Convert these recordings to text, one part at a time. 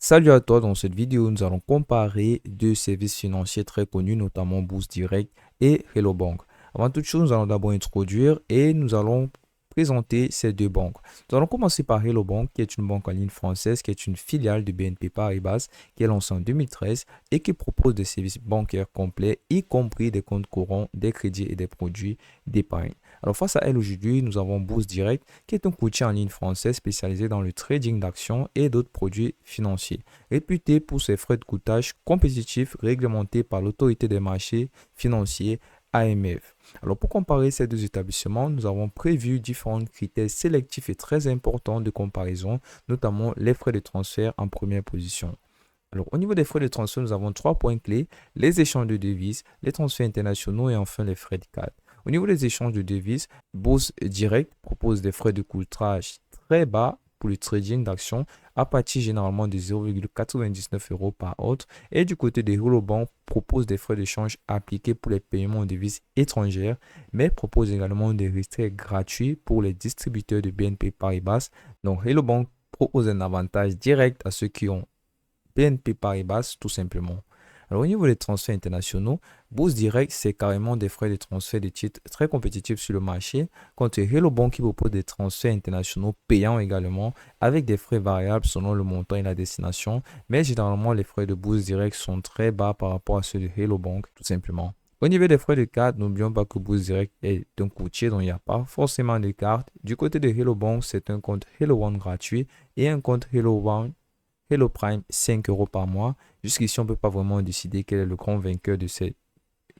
Salut à toi, dans cette vidéo, nous allons comparer deux services financiers très connus, notamment Bourse Direct et Hello Bank. Avant toute chose, nous allons d'abord introduire et nous allons présenter ces deux banques. Nous allons commencer par Hello Bank, qui est une banque en ligne française, qui est une filiale de BNP Paribas, qui est lancée en 2013 et qui propose des services bancaires complets, y compris des comptes courants, des crédits et des produits d'épargne. Alors face à elle aujourd'hui, nous avons Bourse Direct, qui est un courtier en ligne français spécialisé dans le trading d'actions et d'autres produits financiers, réputé pour ses frais de courtage compétitifs réglementés par l'autorité des marchés financiers AMF. Alors pour comparer ces deux établissements, nous avons prévu différents critères sélectifs et très importants de comparaison, notamment les frais de transfert en première position. Alors, au niveau des frais de transfert, nous avons trois points clés: les échanges de devises, les transferts internationaux et enfin les frais de carte. Au niveau des échanges de devises, Bourse Direct propose des frais de courtage très bas pour le trading d'actions à partir généralement de 0,99 euros par ordre. Et du côté des Hello Bank, propose des frais d'échange appliqués pour les paiements en devises étrangères, mais propose également des retraits gratuits pour les distributeurs de BNP Paribas. Donc, Hello Bank propose un avantage direct à ceux qui ont BNP Paribas, tout simplement. Alors, au niveau des transferts internationaux, Bourse Direct, c'est carrément des frais de transfert de titres très compétitifs sur le marché, contre Hello Bank qui propose des transferts internationaux payants également, avec des frais variables selon le montant et la destination. Mais généralement, les frais de Bourse Direct sont très bas par rapport à ceux de Hello Bank, tout simplement. Au niveau des frais de carte, n'oublions pas que Bourse Direct est un courtier dont il n'y a pas forcément de carte. Du côté de Hello Bank, c'est un compte Hello One gratuit et un compte Hello One Hello Prime, 5 euros par mois. Jusqu'ici, on ne peut pas vraiment décider quel est le grand vainqueur de ces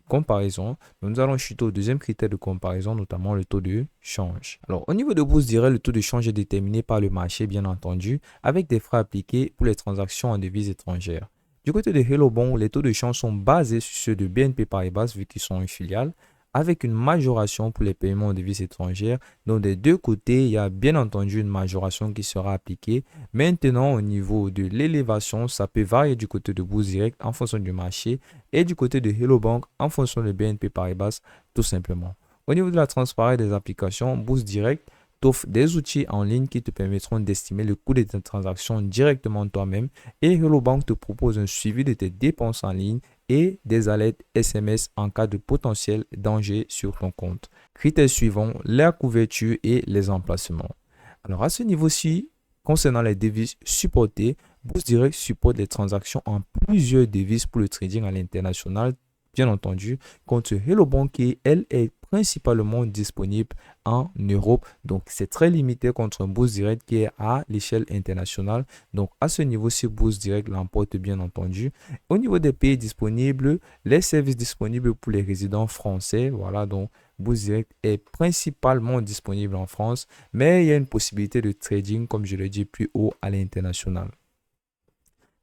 comparaisons. Donc, nous allons chuter au deuxième critère de comparaison, notamment le taux de change. Alors, au niveau de Bourse Direct, le taux de change est déterminé par le marché, bien entendu, avec des frais appliqués pour les transactions en devises étrangères. Du côté de Hello Bank, les taux de change sont basés sur ceux de BNP Paribas, vu qu'ils sont une filiale, avec une majoration pour les paiements en devises étrangères. Donc, des deux côtés, il y a bien entendu une majoration qui sera appliquée. Maintenant, au niveau de l'élévation, ça peut varier du côté de Bourse Direct en fonction du marché et du côté de Hello Bank en fonction de BNP Paribas, tout simplement. Au niveau de la transparence des applications, Bourse Direct t'offre des outils en ligne qui te permettront d'estimer le coût de tes transactions directement toi-même, et Hello Bank te propose un suivi de tes dépenses en ligne et des alertes SMS en cas de potentiel danger sur ton compte. Critères suivants: la couverture et les emplacements. Alors à ce niveau-ci, concernant les devises supportées, Bourse Direct supporte les transactions en plusieurs devises pour le trading à l'international, bien entendu, contre Hello Bank qui, elle, est principalement disponible en Europe. Donc, c'est très limité contre un Bourse Direct qui est à l'échelle internationale. Donc, à ce niveau-ci, Bourse Direct l'emporte, bien entendu. Au niveau des pays disponibles, les services disponibles pour les résidents français, voilà, donc Bourse Direct est principalement disponible en France, mais il y a une possibilité de trading, comme je l'ai dit plus haut, à l'international.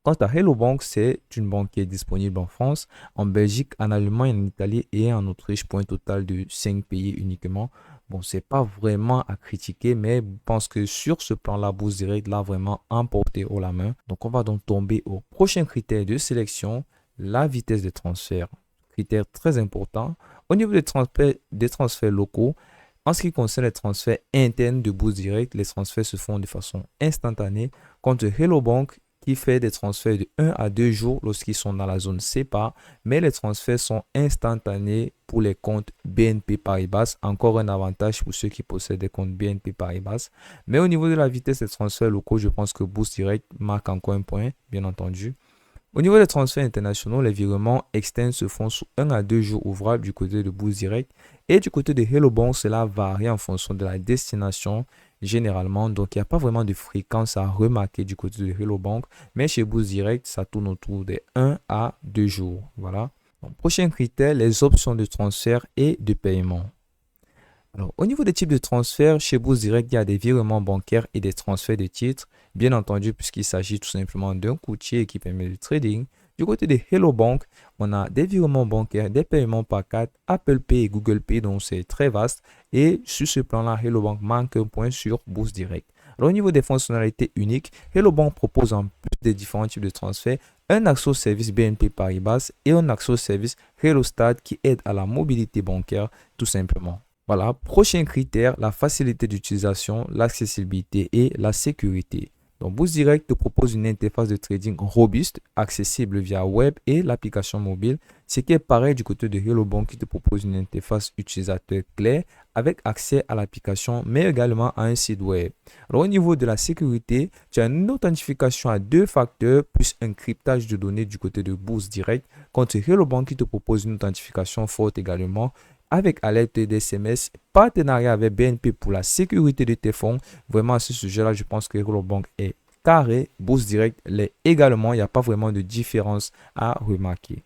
Quant à Hello Bank, c'est une banque qui est disponible en France, en Belgique, en Allemagne, en Italie et en Autriche pour un total de 5 pays uniquement. Bon, c'est pas vraiment à critiquer, mais je pense que sur ce plan-là, Bourse Direct l'a vraiment emporté haut la main. Donc, on va donc tomber au prochain critère de sélection: la vitesse des transferts. Critère très important. Au niveau des transferts locaux, en ce qui concerne les transferts internes de Bourse Direct, les transferts se font de façon instantanée, contre Hello Bank qui fait des transferts de 1 à 2 jours lorsqu'ils sont dans la zone CEPA, mais les transferts sont instantanés pour les comptes BNP Paribas. Encore un avantage pour ceux qui possèdent des comptes BNP Paribas. Mais au niveau de la vitesse des transferts locaux, je pense que Bourse Direct marque encore un point, bien entendu. Au niveau des transferts internationaux, les virements externes se font sous 1 à 2 jours ouvrables du côté de Bourse Direct. Et du côté de Hello Bank, cela varie en fonction de la destination généralement. Donc, il n'y a pas vraiment de fréquence à remarquer du côté de Hello Bank. Mais chez Bourse Direct, ça tourne autour des 1 à 2 jours. Voilà. Donc, prochain critère, les options de transfert et de paiement. Alors, au niveau des types de transferts, chez Bourse Direct, il y a des virements bancaires et des transferts de titres, bien entendu, puisqu'il s'agit tout simplement d'un courtier qui permet le trading. Du côté de Hello Bank, on a des virements bancaires, des paiements par carte, Apple Pay et Google Pay, donc c'est très vaste. Et sur ce plan-là, Hello Bank manque un point sur Bourse Direct. Alors, au niveau des fonctionnalités uniques, Hello Bank propose en plus des différents types de transferts un accès au service BNP Paribas et un accès au service HelloStat qui aide à la mobilité bancaire, tout simplement. Voilà, prochain critère, la facilité d'utilisation, l'accessibilité et la sécurité. Donc, Boost Direct te propose une interface de trading robuste, accessible via web et l'application mobile, ce qui est pareil du côté de Hello Bank qui te propose une interface utilisateur claire avec accès à l'application, mais également à un site web. Alors, au niveau de la sécurité, tu as une authentification à 2 facteurs plus un cryptage de données du côté de Boost Direct, contre Hello Bank qui te propose une authentification forte également, avec alerte d'SMS, partenariat avec BNP pour la sécurité de tes fonds. Vraiment, à ce sujet-là, je pense que Hello Bank est carré. Boost Direct l'est également. Il n'y a pas vraiment de différence à remarquer.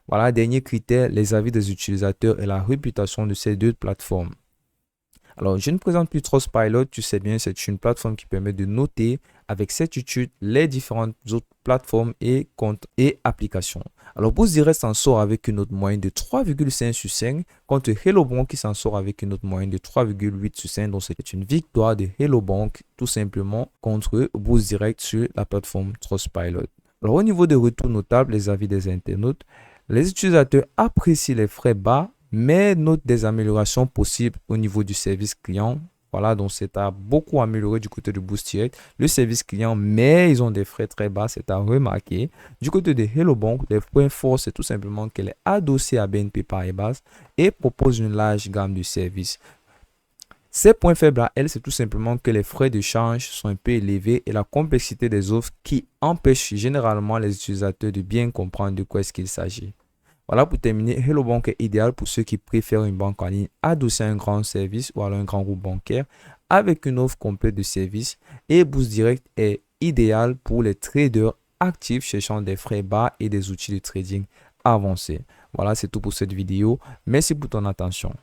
Voilà, dernier critère, les avis des utilisateurs et la réputation de ces deux plateformes. Alors, je ne présente plus Trustpilot, tu sais bien, c'est une plateforme qui permet de noter avec certitude les différentes autres plateformes et comptes et applications. Alors, Boost Direct s'en sort avec une note moyenne de 3,5 sur 5, contre Hello Bank qui s'en sort avec une note moyenne de 3,8 sur 5. Donc, c'est une victoire de Hello Bank tout simplement contre Boost Direct sur la plateforme Trustpilot. Alors, au niveau des retours notables, les avis des internautes, les utilisateurs apprécient les frais bas, mais notent des améliorations possibles au niveau du service client. Voilà, donc c'est à beaucoup améliorer du côté de Boost Direct, le service client, mais ils ont des frais très bas, c'est à remarquer. Du côté de Hello Bank, les points forts, c'est tout simplement qu'elle est adossée à BNP Paribas et propose une large gamme de services. Ses points faibles à elle, c'est tout simplement que les frais de change sont un peu élevés et la complexité des offres qui empêche généralement les utilisateurs de bien comprendre de quoi est-ce qu'il s'agit. Voilà, pour terminer, Hello Bank est idéal pour ceux qui préfèrent une banque en ligne adossée à un grand service ou alors un grand groupe bancaire avec une offre complète de services. Et Boost Direct est idéal pour les traders actifs cherchant des frais bas et des outils de trading avancés. Voilà, c'est tout pour cette vidéo. Merci pour ton attention.